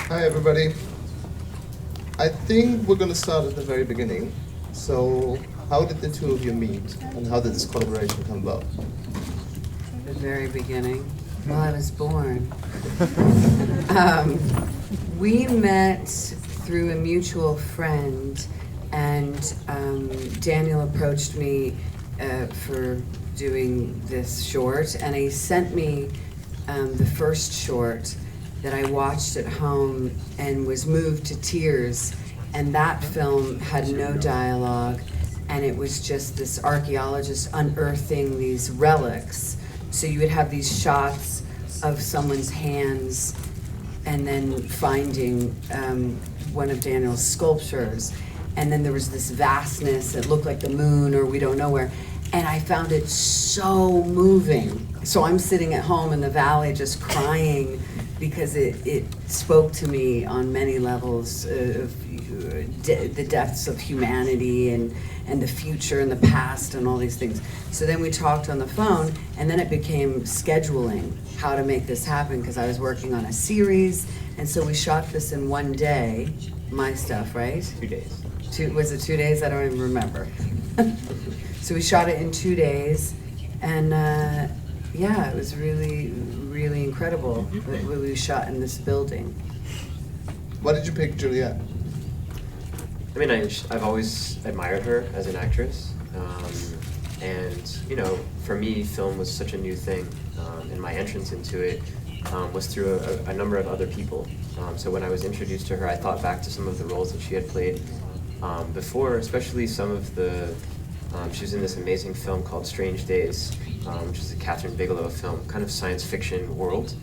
Hi, everybody. I think we're going to start at the very beginning. So, how did the two of you meet, and how did this collaboration come about? The very beginning. Well, I was born. We met through a mutual friend, and Daniel approached me for doing this short, and he sent me the first short that I watched at home and was moved to tears. And that film had no dialogue, and it was just this archaeologist unearthing these relics. So you would have these shots of someone's hands and then finding one of Daniel's sculptures. And then there was this vastness that looked like the moon or we don't know where. And I found it so moving. So I'm sitting at home in the valley just crying because it spoke to me on many levels of the depths of humanity and the future and the past and all these things. So then we talked on the phone, and then it became scheduling how to make this happen because I was working on a series, and so we shot this in one day, my stuff, right? 2 days. Was it 2 days? I don't even remember. So we shot it in 2 days, and yeah, it was really, really incredible that we shot in this building. Why did you pick Juliette? I mean, I've always admired her as an actress, and you know, for me, film was such a new thing, and my entrance into it was through a number of other people. So when I was introduced to her, I thought back to some of the roles that she had played before, especially some of the. She was in this amazing film called Strange Days, which is a Catherine Bigelow film, kind of science fiction world.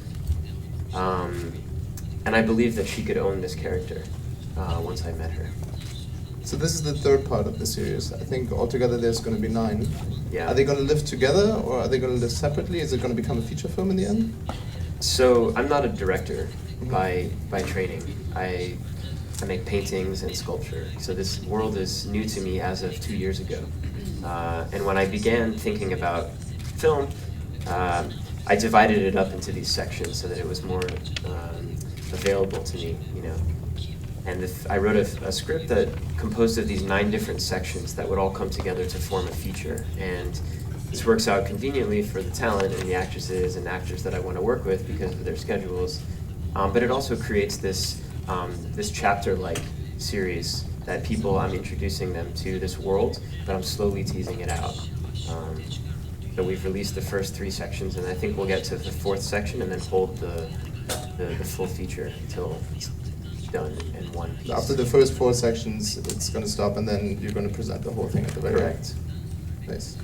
And I believed that she could own this character once I met her. So this is the third part of the series. I think altogether there's going to be 9. Yeah. Are they going to live together, or are they going to live separately? Is it going to become a feature film in the end? So I'm not a director by training. I make paintings and sculpture. So this world is new to me as of 2 years ago. And when I began thinking about film, I divided it up into these sections so that it was more available to me, you know. And I wrote a script that composed of these 9 different sections that would all come together to form a feature. And this works out conveniently for the talent and the actresses and actors that I want to work with because of their schedules. But it also creates this chapter-like series that I'm introducing them to this world, but I'm slowly teasing it out. So we've released the first 3 sections, and I think we'll get to the 4th section and then hold the full feature until it's done in one piece. After the first 4 sections, it's going to stop, and then you're going to present the whole thing at the very end. Correct.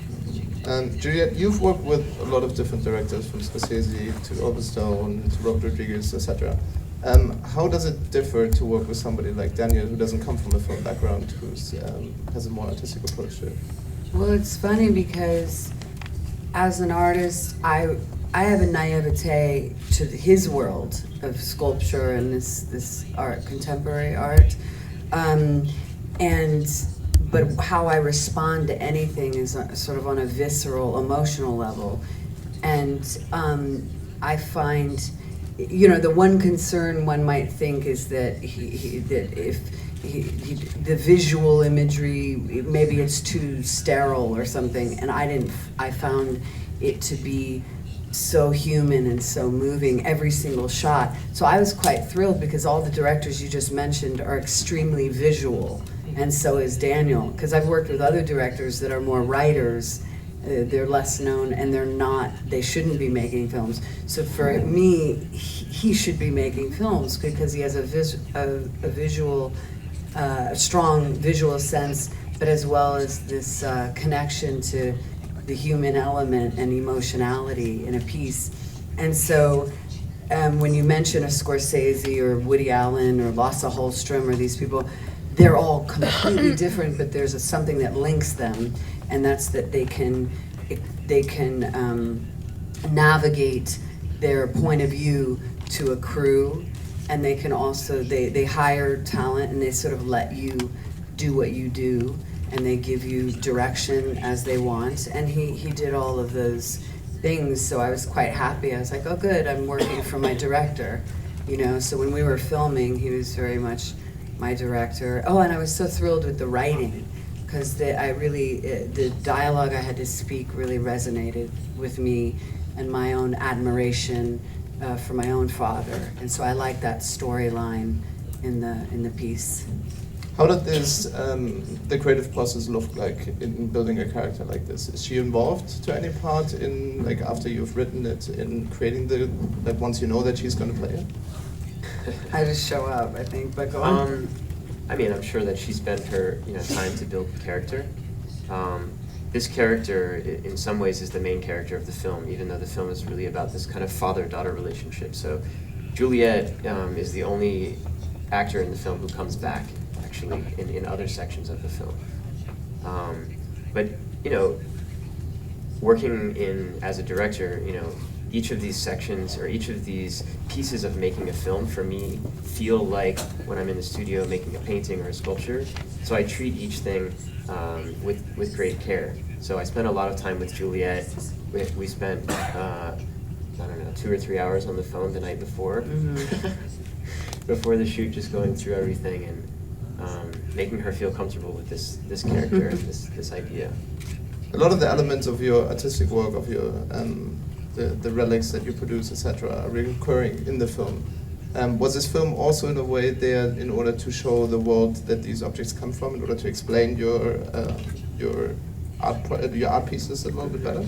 Nice. Juliette, you've worked with a lot of different directors, from Scorsese to Oliver Stone to Robert Rodriguez, etc. How does it differ to work with somebody like Daniel, who doesn't come from a film background, who has a more artistic approach to it? Well, it's funny because as an artist, I have a naivete to his world of sculpture and this art, contemporary art, but how I respond to anything is sort of on a visceral, emotional level, and I find, you know, the one concern one might think is that the visual imagery, maybe it's too sterile or something, and I found it to be so human and so moving, every single shot. So I was quite thrilled because all the directors you just mentioned are extremely visual, and so is Daniel, because I've worked with other directors that are more writers. They're less known, and they shouldn't be making films. So for me, he should be making films because he has a strong visual sense, but as well as this connection to the human element and emotionality in a piece. And so when you mention a Scorsese or Woody Allen or Lasse Hallström or these people, they're all completely different, but there's something that links them, and that's that they can navigate their point of view to a crew, and they can also, they hire talent and they sort of let you do what you do, and they give you direction as they want, and he did all of those things, so I was quite happy. I was like, oh good, I'm working for my director. you know. So when we were filming, he was very much my director. Oh, and I was so thrilled with the writing, because the dialogue I had to speak really resonated with me and my own admiration for my own father, and so I like that storyline in the piece. How did this, the creative process look like in building a character like this? Is she involved to any part in, like, after you've written it, in creating like, once you know that she's going to play it? I just show up, I think, but go on. I mean, I'm sure that she spent her, time to build the character. This character, in some ways, is the main character of the film, even though the film is really about this kind of father-daughter relationship. So Juliet is the only actor in the film who comes back, actually, in other sections of the film. But, working as a director, each of these sections or each of these pieces of making a film, for me, feel like when I'm in the studio making a painting or a sculpture. So I treat each thing with great care. So I spent a lot of time with Juliet. We spent, 2 or 3 hours on the phone the night before, before the shoot, just going through everything and making her feel comfortable with this character and this idea. A lot of the elements of your artistic work, of your the relics that you produce, etc., are recurring in the film. Was this film also in a way there in order to show the world that these objects come from, in order to explain your art pieces a little bit better?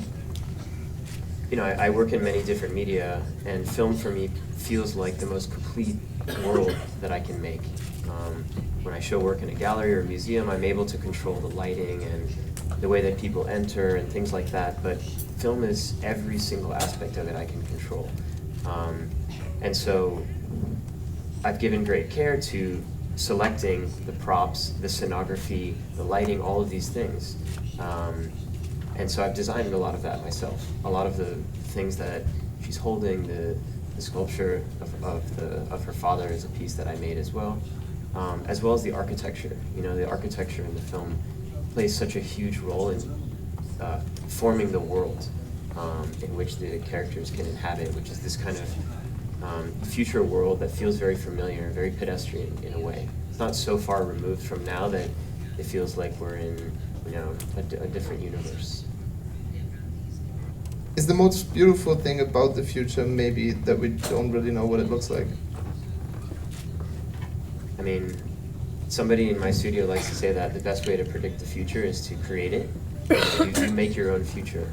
I work in many different media, and film for me feels like the most complete world that I can make. When I show work in a gallery or a museum, I'm able to control the lighting and the way that people enter and things like that, but film is every single aspect of it I can control. And so I've given great care to selecting the props, the scenography, the lighting, all of these things. And so I've designed a lot of that myself. A lot of the things that she's holding, the sculpture of her father is a piece that I made as well as the architecture. The architecture in the film plays such a huge role in forming the world in which the characters can inhabit, which is this kind of future world that feels very familiar, very pedestrian in a way. It's not so far removed from now that it feels like we're in, a different universe. Is the most beautiful thing about the future maybe that we don't really know what it looks like? I mean, somebody in my studio likes to say that the best way to predict the future is to create it. You make your own future.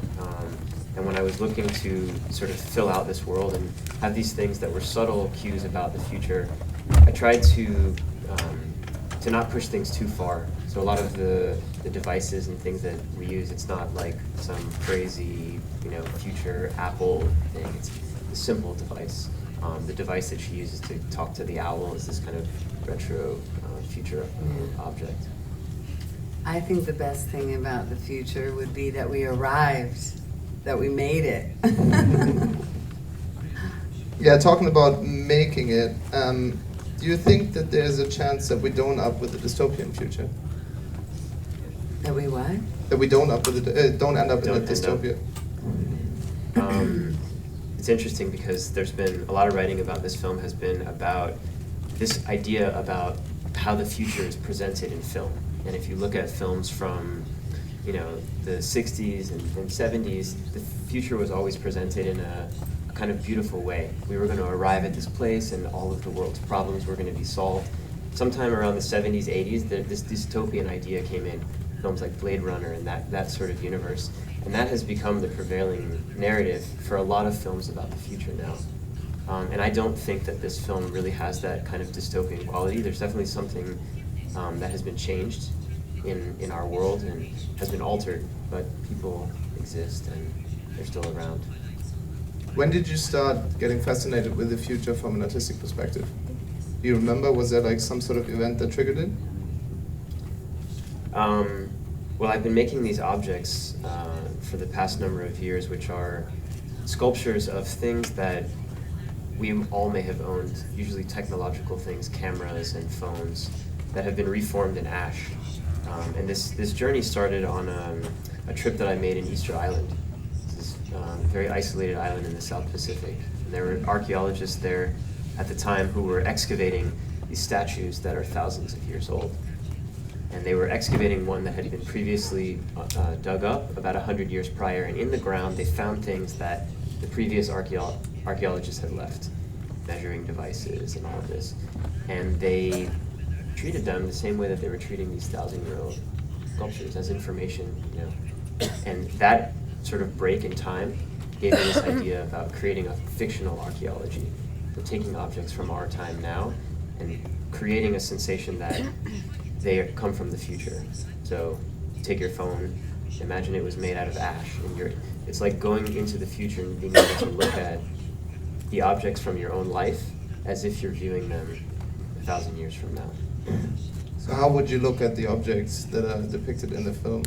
And when I was looking to sort of fill out this world and have these things that were subtle cues about the future, I tried to not push things too far. So a lot of the devices and things that we use, it's not like some crazy, future Apple thing. It's a simple device. The device that she uses to talk to the owl is this kind of retro future object. I think the best thing about the future would be that we arrived, that we made it. Yeah, talking about making it, do you think that there's a chance that we don't up with the dystopian future? That we what? That we don't end up in a dystopia? It's interesting because there's been a lot of writing about this film has been about this idea about how the future is presented in film. And if you look at films from, the 60s and 70s, the future was always presented in a kind of beautiful way. We were going to arrive at this place and all of the world's problems were going to be solved. Sometime around the 70s, 80s, this dystopian idea came in, films like Blade Runner and that sort of universe. And that has become the prevailing narrative for a lot of films about the future now. And I don't think that this film really has that kind of dystopian quality. There's definitely something that has been changed in our world and has been altered, but people exist and they're still around. When did you start getting fascinated with the future from an artistic perspective? Do you remember, was there like some sort of event that triggered it? Well, I've been making these objects for the past number of years, which are sculptures of things that we all may have owned, usually technological things, cameras and phones, that have been reformed in ash. And this journey started on a trip that I made in Easter Island. This is a very isolated island in the South Pacific. And there were archaeologists there at the time who were excavating these statues that are thousands of years old. And they were excavating one that had been previously dug up about 100 years prior, and in the ground they found things that the previous archaeologists had left, measuring devices and all of this. And they treated them the same way that they were treating these 1,000-year-old sculptures, as information, you know. And that sort of break in time gave me this idea about creating a fictional archaeology. So taking objects from our time now and creating a sensation that they come from the future. So take your phone, imagine it was made out of ash, and it's like going into the future and being able to look at the objects from your own life as if you're viewing them 1,000 years from now. So how would you look at the objects that are depicted in the film?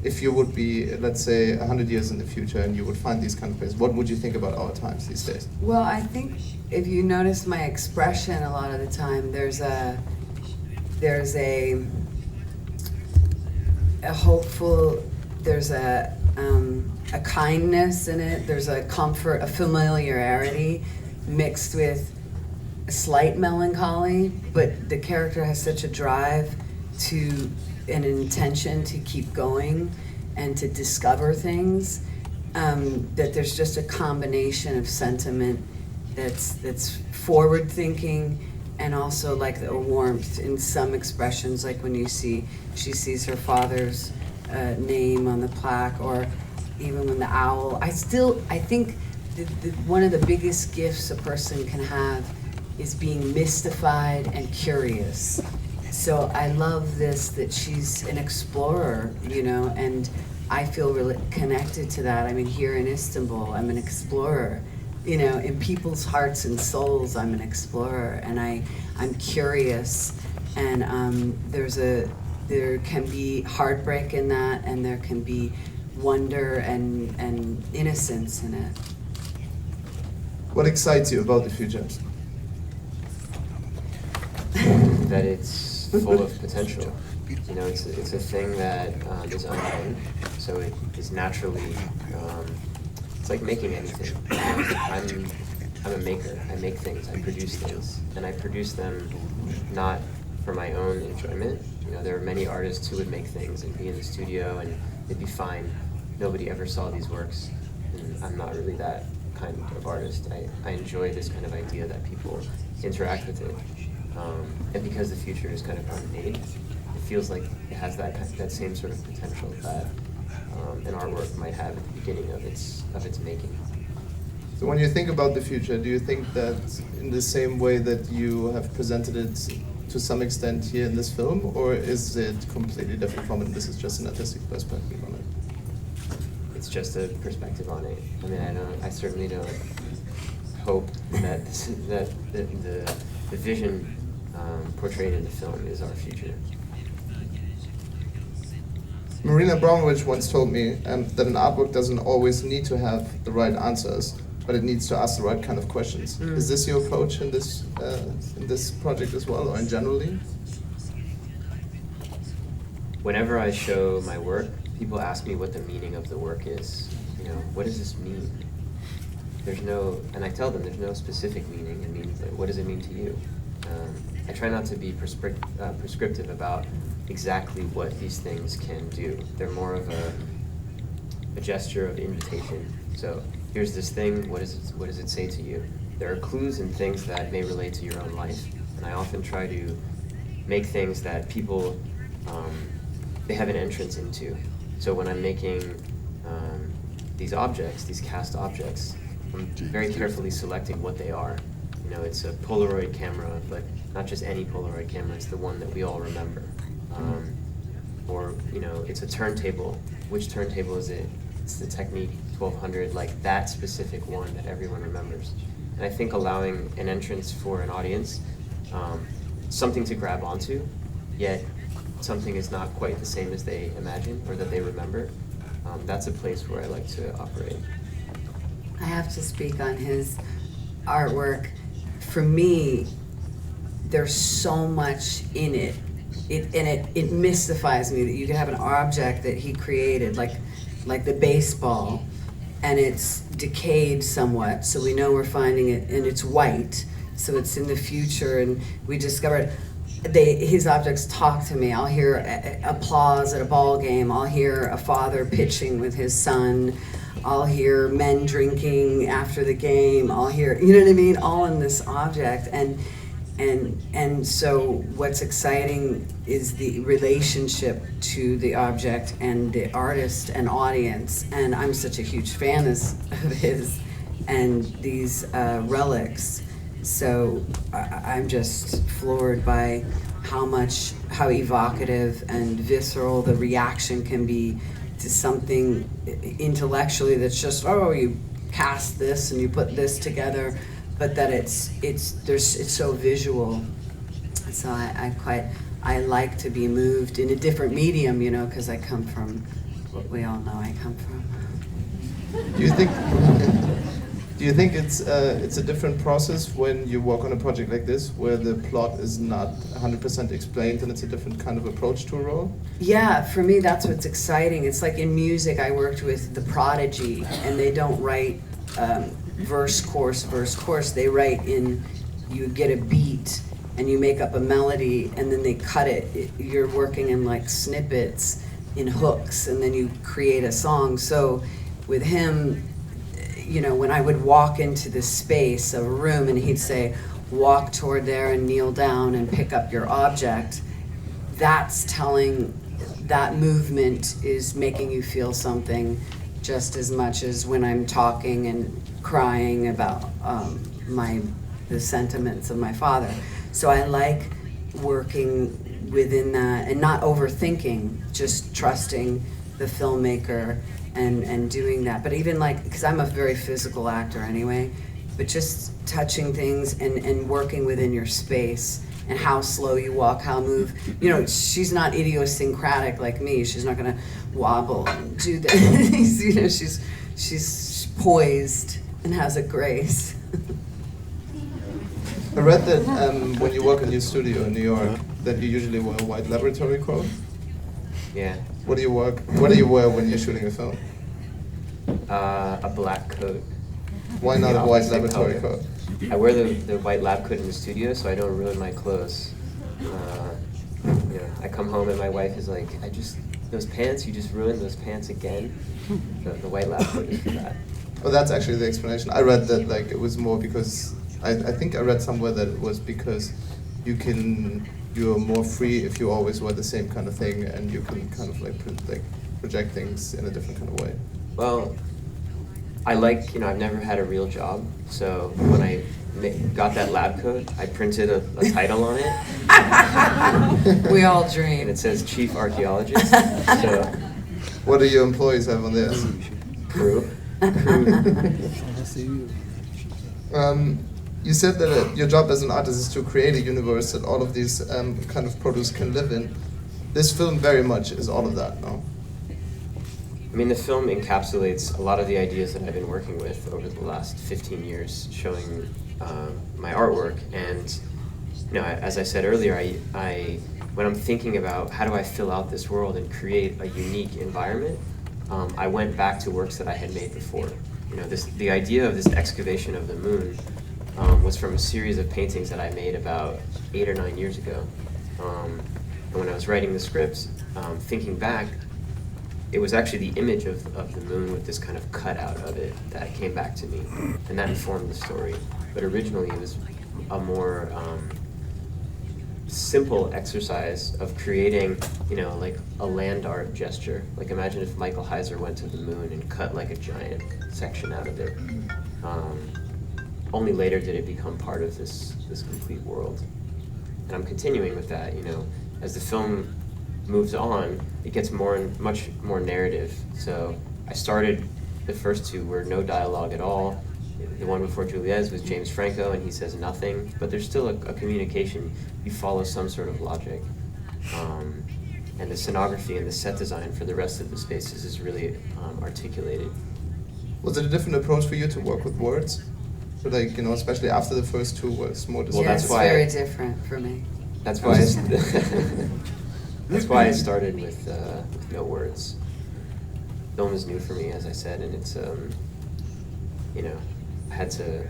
If you would be, let's say, 100 years in the future and you would find these kind of places, what would you think about our times these days? Well, I think if you notice my expression a lot of the time, there's a hopeful, there's a kindness in it, there's a comfort, a familiarity mixed with a slight melancholy, but the character has such a drive to, and an intention to keep going and to discover things, that there's just a combination of sentiment that's forward thinking and also like a warmth in some expressions, like when she sees her father's name on the plaque, or even when the owl. I think one of the biggest gifts a person can have is being mystified and curious. So I love this, that she's an explorer, you know, and I feel really connected to that. I mean, here in Istanbul, I'm an explorer. You know, in people's hearts and souls, I'm an explorer, and I'm curious, and there can be heartbreak in that, and there can be wonder and innocence in it. What excites you about the future? That it's full of potential. You know, it's a thing that is unknown, so it is naturally. It's like making anything. I'm a maker. I make things. I produce things, and I produce them not for my own enjoyment. You know, there are many artists who would make things and be in the studio, and it'd be fine. Nobody ever saw these works, and I'm not really that kind of artist. I enjoy this kind of idea that people interact with it, and because the future is kind of unmade, it feels like it has that same sort of potential that an artwork might have at the beginning of its making. So when you think about the future, do you think that in the same way that you have presented it to some extent here in this film, or is it completely different from it? This is just an artistic perspective on it. It's just a perspective on it. I mean, I certainly don't hope that the vision portrayed in the film is our future. Marina Abramovich once told me that an artwork doesn't always need to have the right answers, but it needs to ask the right kind of questions. Is this your approach in this project as well, or in generally? Whenever I show my work, people ask me what the meaning of the work is. You know, what does this mean? And I tell them there's no specific meaning. It means, what does it mean to you? I try not to be prescriptive about exactly what these things can do. They're more of a gesture of invitation. So here's this thing, what does it say to you? There are clues and things that may relate to your own life, and I often try to make things that people, they have an entrance into. So when I'm making these objects, these cast objects, I'm very carefully selecting what they are. You know, it's a Polaroid camera, but not just any Polaroid camera, it's the one that we all remember. Or, you know, it's a turntable. Which turntable is it? It's the Technique 1200, like that specific one that everyone remembers. And I think allowing an entrance for an audience, something to grab onto, yet something is not quite the same as they imagine or that they remember, that's a place where I like to operate. I have to speak on his artwork. For me, there's so much in it. It mystifies me that you can have an object that he created, like the baseball, and it's decayed somewhat, so we know we're finding it, and it's white, So it's in the future, and we discovered his objects talk to me. I'll hear applause at a ball game. I'll hear a father pitching with his son. I'll hear men drinking after the game. I'll hear, you know what I mean, all in this object. And so what's exciting is the relationship to the object and the artist and audience. And I'm such a huge fan of his and these relics. So I'm just floored by how evocative and visceral the reaction can be to something intellectually that's just, oh, you cast this and you put this together, but that it's so visual. So I like to be moved in a different medium, you know, because I come from what we all know I come from. Do you think it's a different process when you work on a project like this, where the plot is not 100% explained and it's a different kind of approach to a role? Yeah, for me that's what's exciting. It's like in music, I worked with The Prodigy, and they don't write verse, chorus, verse, chorus. They write in, you get a beat and you make up a melody and then they cut it. You're working in like snippets, in hooks, and then you create a song. So with him, you know, when I would walk into this space of a room and he'd say, walk toward there and kneel down and pick up your object, that's telling, that movement is making you feel something just as much as when I'm talking and crying about the sentiments of my father. So I like working within that and not overthinking, just trusting the filmmaker and doing that. But even like, because I'm a very physical actor anyway, but just touching things and working within your space and how slow you walk, how move. You know, she's not idiosyncratic like me. She's not gonna wobble and do that. You know, she's poised and has a grace. I read that when you work in your studio in New York, that you usually wear a white laboratory coat. Yeah. What do you wear when you're shooting a film? A black coat. Why not a white laboratory coat? I wear the white lab coat in the studio so I don't ruin my clothes. You know, I come home and my wife is like, those pants, you just ruined those pants again. The white lab coat is for that. Well, that's actually the explanation. I read that like it was more because, I think I read somewhere that it was because you're more free if you always wear the same kind of thing, and you can kind of like project things in a different kind of way. Well, you know, I've never had a real job, so when I got that lab coat, I printed a title on it. We all dream. And it says Chief Archaeologist. So, what do your employees have on theirs? Crew. You said that your job as an artist is to create a universe that all of these kind of produce can live in. This film very much is all of that, no? I mean, the film encapsulates a lot of the ideas that I've been working with over the last 15 years, showing my artwork. And, you know, as I said earlier, when I'm thinking about how do I fill out this world and create a unique environment, I went back to works that I had made before. You know, the idea of this excavation of the moon was from a series of paintings that I made about 8 or 9 years ago. And when I was writing the scripts, thinking back, it was actually the image of the moon with this kind of cutout of it that came back to me, and that informed the story. But originally it was a more simple exercise of creating, you know, like a land art gesture. Like imagine if Michael Heiser went to the moon and cut like a giant section out of it. Only later did it become part of this complete world. And I'm continuing with that, you know, as the film moves on, it gets much more narrative. So I started, the first two were no dialogue at all. The one before Juliet's was James Franco, and he says nothing, but there's still a communication. You follow some sort of logic. And the scenography and the set design for the rest of the spaces is really articulated. Was it a different approach for you to work with words? So like, you know, especially after the first two was more Well, Yeah, that's it's why very different for me. That's why that's why I started with no words. Film is new for me, as I said, and it's you know, I had to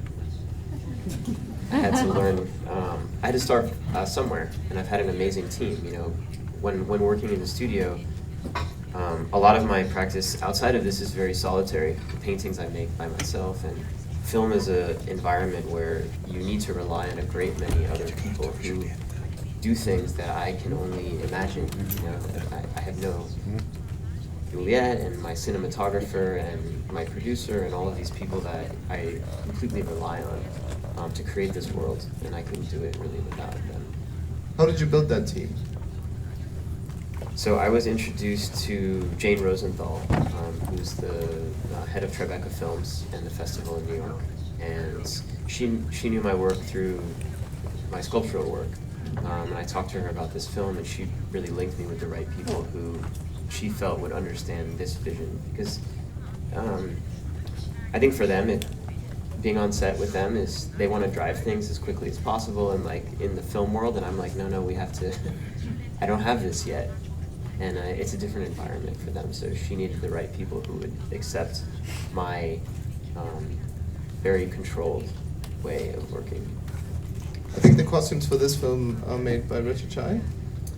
I had to learn. I had to start somewhere, and I've had an amazing team. You know, when working in the studio, a lot of my practice outside of this is very solitary. The paintings I make by myself, and film is an environment where you need to rely on a great many other people who do things that I can only imagine. You know, I have no Juliet and my cinematographer and my producer and all of these people that I completely rely on to create this world, and I couldn't do it really without them. How did you build that team? So I was introduced to Jane Rosenthal, who's the head of Tribeca Films and the festival in New York, and she knew my work through my sculptural work, and I talked to her about this film, and she really linked me with the right people who she felt would understand this vision, because I think for them, being on set with them is they want to drive things as quickly as possible, and like in the film world, and I'm like, no, we have to. I don't have this yet, and it's a different environment for them. So she needed the right people who would accept my very controlled way of working. I think the costumes for this film are made by Richard Chai.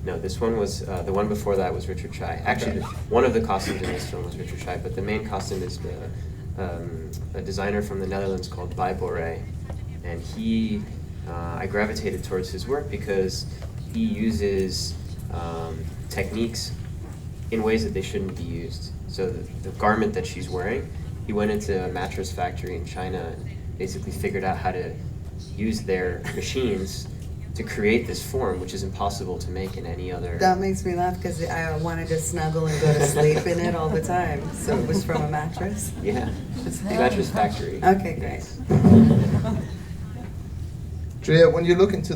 No, this one was, the one before that was Richard Chai. Actually, one of the costumes in this film was Richard Chai, but the main costume is a designer from the Netherlands called Bai Boré. And I gravitated towards his work because he uses techniques in ways that they shouldn't be used. So the garment that she's wearing, he went into a mattress factory in China and basically figured out how to use their machines to create this form, which is impossible to make in any other. That makes me laugh because I wanted to snuggle and go to sleep in it all the time. So it was from a mattress? Yeah, mattress factory. Okay, great. Juliet, when you look at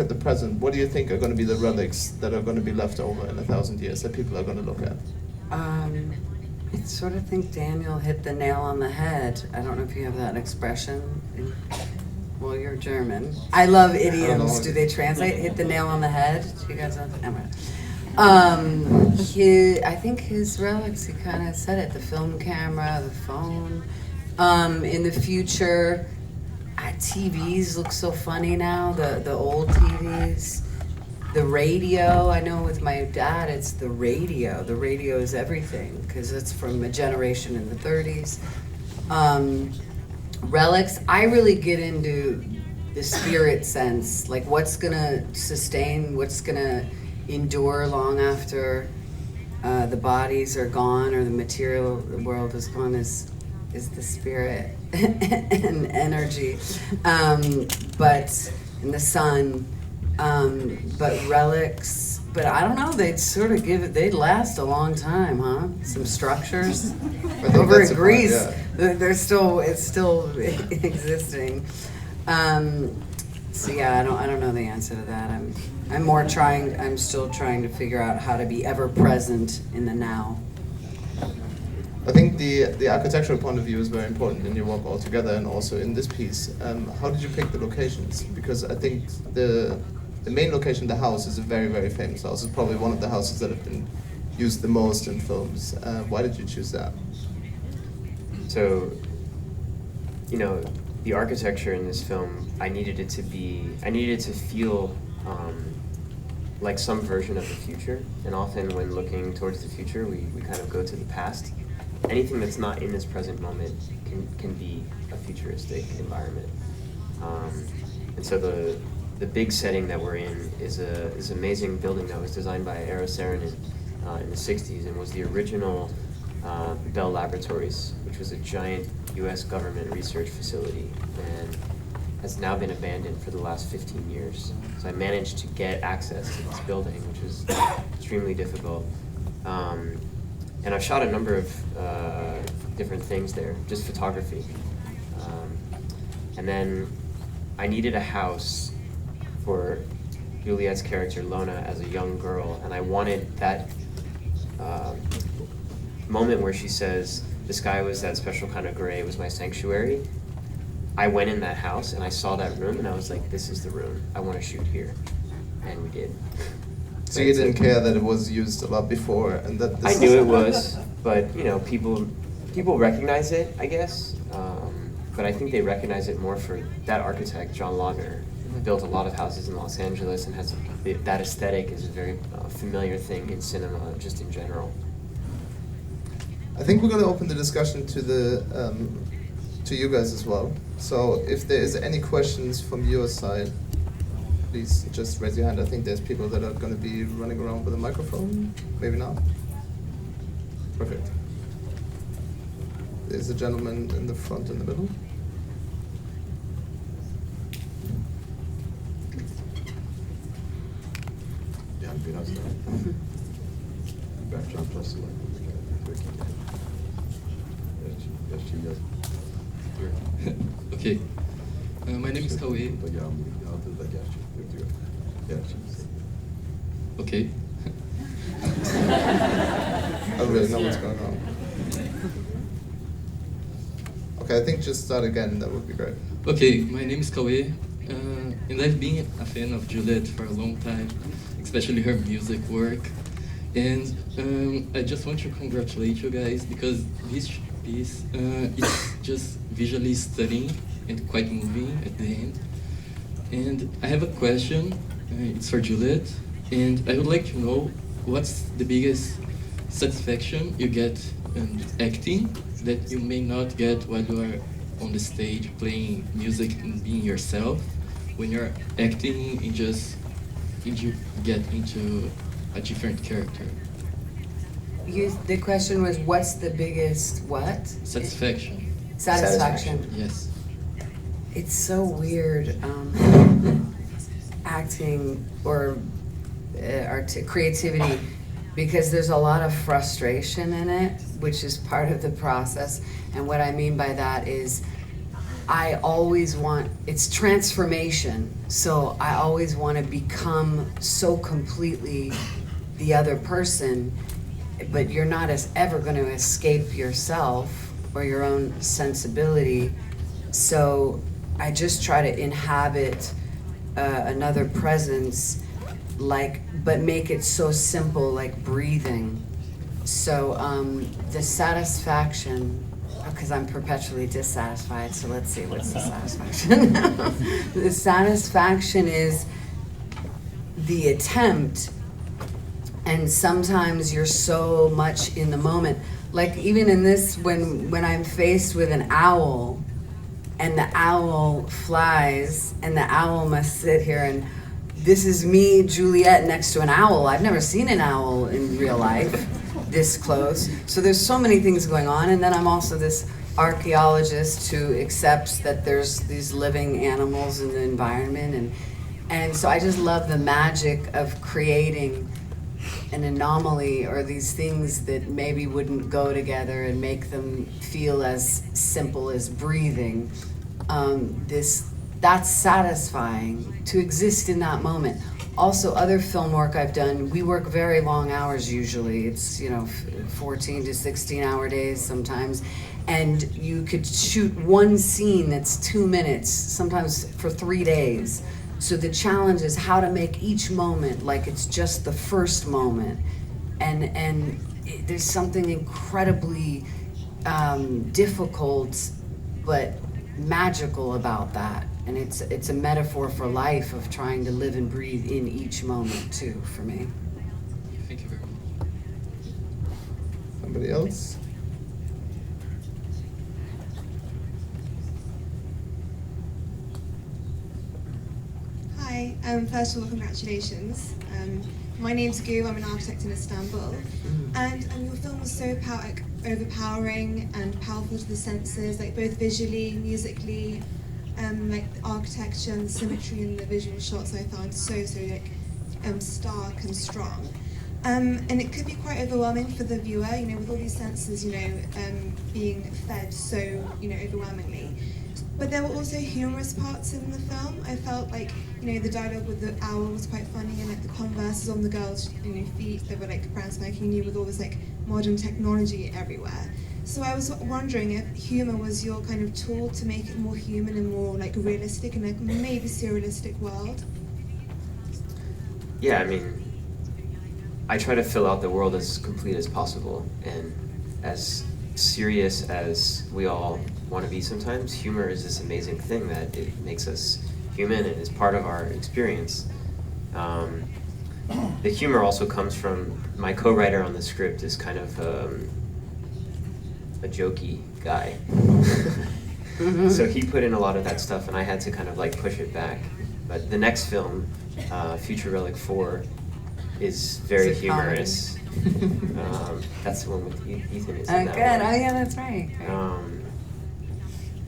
the present, what do you think are going to be the relics that are going to be left over in 1,000 years that people are going to look at? I sort of think Daniel hit the nail on the head. I don't know if you have that expression. Well, you're German. I love idioms. Do they translate? Hit the nail on the head? Do you guys know that? I think his relics, he kind of said it, the film camera, the phone. In the future, TVs look so funny now, the old TVs. The radio, I know with my dad, it's the radio. The radio is everything, because it's from a generation in the 30s. Relics, I really get into the spirit sense, like what's gonna sustain, what's gonna endure long after the bodies are gone or the material world is gone is the spirit and energy. But in the sun, but relics, but I don't know, they'd last a long time, huh? Some structures. Over in Greece, it's still existing. So yeah, I don't know the answer to that. I'm still trying to figure out how to be ever present in the now. I think the architectural point of view is very important in your work altogether, and also in this piece. How did you pick the locations? Because I think the main location, the house, is a very, very famous house. It's probably one of the houses that have been used the most in films. Why did you choose that? So, the architecture in this film, I needed it to feel like some version of the future. And often when looking towards the future, we kind of go to the past. Anything that's not in this present moment can be a futuristic environment. And so the big setting that we're in is this amazing building that was designed by Eero Saarinen in the 60s and was the original Bell Laboratories, which was a giant US government research facility and has now been abandoned for the last 15 years. So I managed to get access to this building, which was extremely difficult. And I've shot a number of different things there, just photography. And then I needed a house for Juliet's character, Lona, as a young girl, and I wanted that moment where she says, the sky was that special kind of gray, it was my sanctuary. I went in that house and I saw that room and I was like, this is the room, I want to shoot here. And we did. So you didn't care that it was used a lot before, and that I knew it was, but people recognize it, I guess. but I think they recognize it more for that architect, John Lautner, built a lot of houses in Los Angeles and has that aesthetic is a very familiar thing in cinema, just in general. I think we're going to open the discussion to to you guys as well. So if there is any questions from your side, please just raise your hand. I think there's people that are going to be running around with a microphone. Maybe not. Perfect. There's a gentleman in the front in the middle. Okay. My name is Kawe. Okay. I don't really know what's going on. Okay, I think just start again, that would be great. Okay, my name is Kawe, and I've been a fan of Juliet for a long time, especially her music work. And I just want to congratulate you guys because this piece is just visually stunning and quite moving at the end. And I have a question, it's for Juliet, and I would like to know what's the biggest satisfaction you get in acting that you may not get while you are on the stage playing music and being yourself. When you're acting and just you get into a different character. The question was, what's the biggest what? Satisfaction. Satisfaction. Yes. It's so weird, acting or creativity, because there's a lot of frustration in it, which is part of the process. And what I mean by that is I always want, it's transformation. So I always want to become so completely the other person, but you're not ever going to escape yourself or your own sensibility. So I just try to inhabit another presence, but make it so simple, like breathing. So the satisfaction, because I'm perpetually dissatisfied, so let's see, what's the satisfaction? The satisfaction is the attempt, and sometimes you're so much in the moment. Like even in this, when I'm faced with an owl, and the owl flies, and the owl must sit here, and this is me, Juliet, next to an owl. I've never seen an owl in real life this close. So there's so many things going on, and then I'm also this archaeologist who accepts that there's these living animals in the environment, and so I just love the magic of creating an anomaly or these things that maybe wouldn't go together and make them feel as simple as breathing. That's satisfying to exist in that moment. Also, other film work I've done, we work very long hours usually. It's 14 to 16-hour days sometimes, and you could shoot one scene that's 2 minutes, sometimes for 3 days. So the challenge is how to make each moment like it's just the first moment, and there's something incredibly difficult but magical about that. And it's a metaphor for life, of trying to live and breathe in each moment too, for me. Thank you very much. Somebody else? Hi, first of all, congratulations. My name's Gu, I'm an architect in Istanbul, and your film was so overpowering and powerful to the senses, like both visually, musically, like the architecture and the symmetry in the visual shots I found so stark and strong. And it could be quite overwhelming for the viewer, with all these senses, being fed so, overwhelmingly. But there were also humorous parts in the film. I felt like, the dialogue with the owl was quite funny, and like the converses on the girls' feet, they were like brand spanking new with all this like modern technology everywhere. So I was wondering if humor was your kind of tool to make it more human and more like realistic and like maybe surrealistic world. Yeah, I mean, I try to fill out the world as complete as possible and as serious as we all want to be sometimes, humor is this amazing thing that it makes us human and is part of our experience. The humor also comes from my co-writer on the script is kind of a jokey guy. So he put in a lot of that stuff and I had to kind of like push it back. But the next film, Future Relic 4, is very humorous. That's the one with Ethan is in that good. one. Oh yeah, that's right.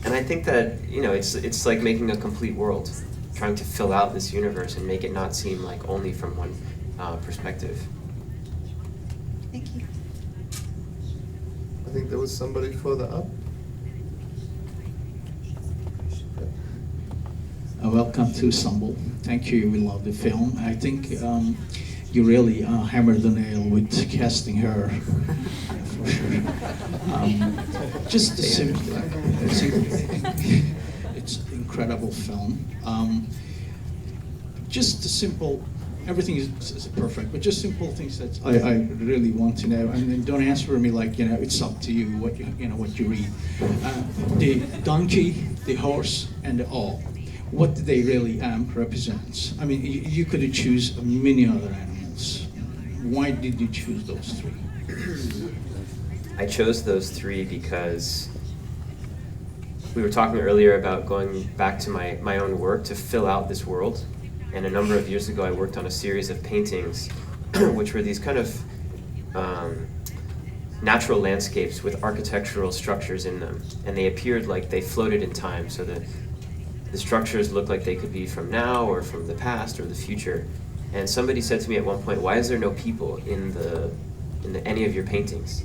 And I think that, you know, it's like making a complete world, trying to fill out this universe and make it not seem like only from one perspective. Thank you. I think there was somebody further up. Welcome to Istanbul. Thank you. We love the film. I think you really hammered the nail with casting her, for sure. Just a simple, it's an incredible film. Just a simple, everything is perfect, but just simple things that I really want to know. And then don't answer me like, you know, it's up to you what what you read. The donkey, the horse, and the owl. What do they really represent? I mean, you could choose many other animals. Why did you choose those three? I chose those three because we were talking earlier about going back to my own work to fill out this world. And a number of years ago, I worked on a series of paintings, which were these kind of natural landscapes with architectural structures in them. And they appeared like they floated in time, so that the structures look like they could be from now or from the past or the future. And somebody said to me at one point, why is there no people in any of your paintings?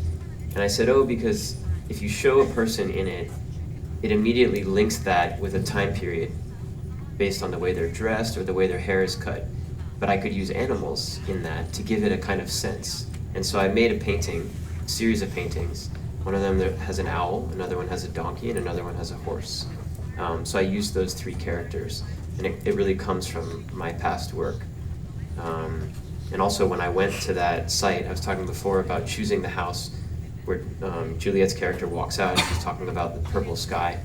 And I said, oh, because if you show a person in it, it immediately links that with a time period based on the way they're dressed or the way their hair is cut. But I could use animals in that to give it a kind of sense. And so I made a painting, a series of paintings. One of them has an owl, another one has a donkey, and another one has a horse. So I used those three characters, and it really comes from my past work. And also when I went to that site, I was talking before about choosing the house where Juliette's character walks out and she's talking about the purple sky.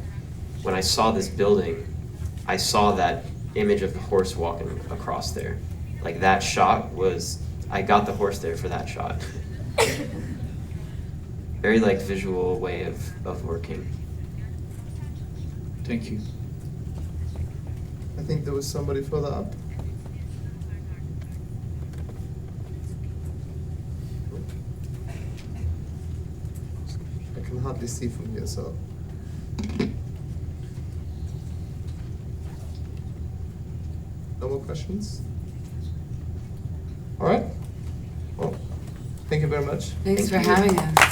When I saw this building, I saw that image of the horse walking across there. Like that shot was, I got the horse there for that shot. Very like visual way of working. Thank you. I think there was somebody further up. I can hardly see from here, so. No more questions? All right. Well, thank you very much. Thanks Thank for you. having us.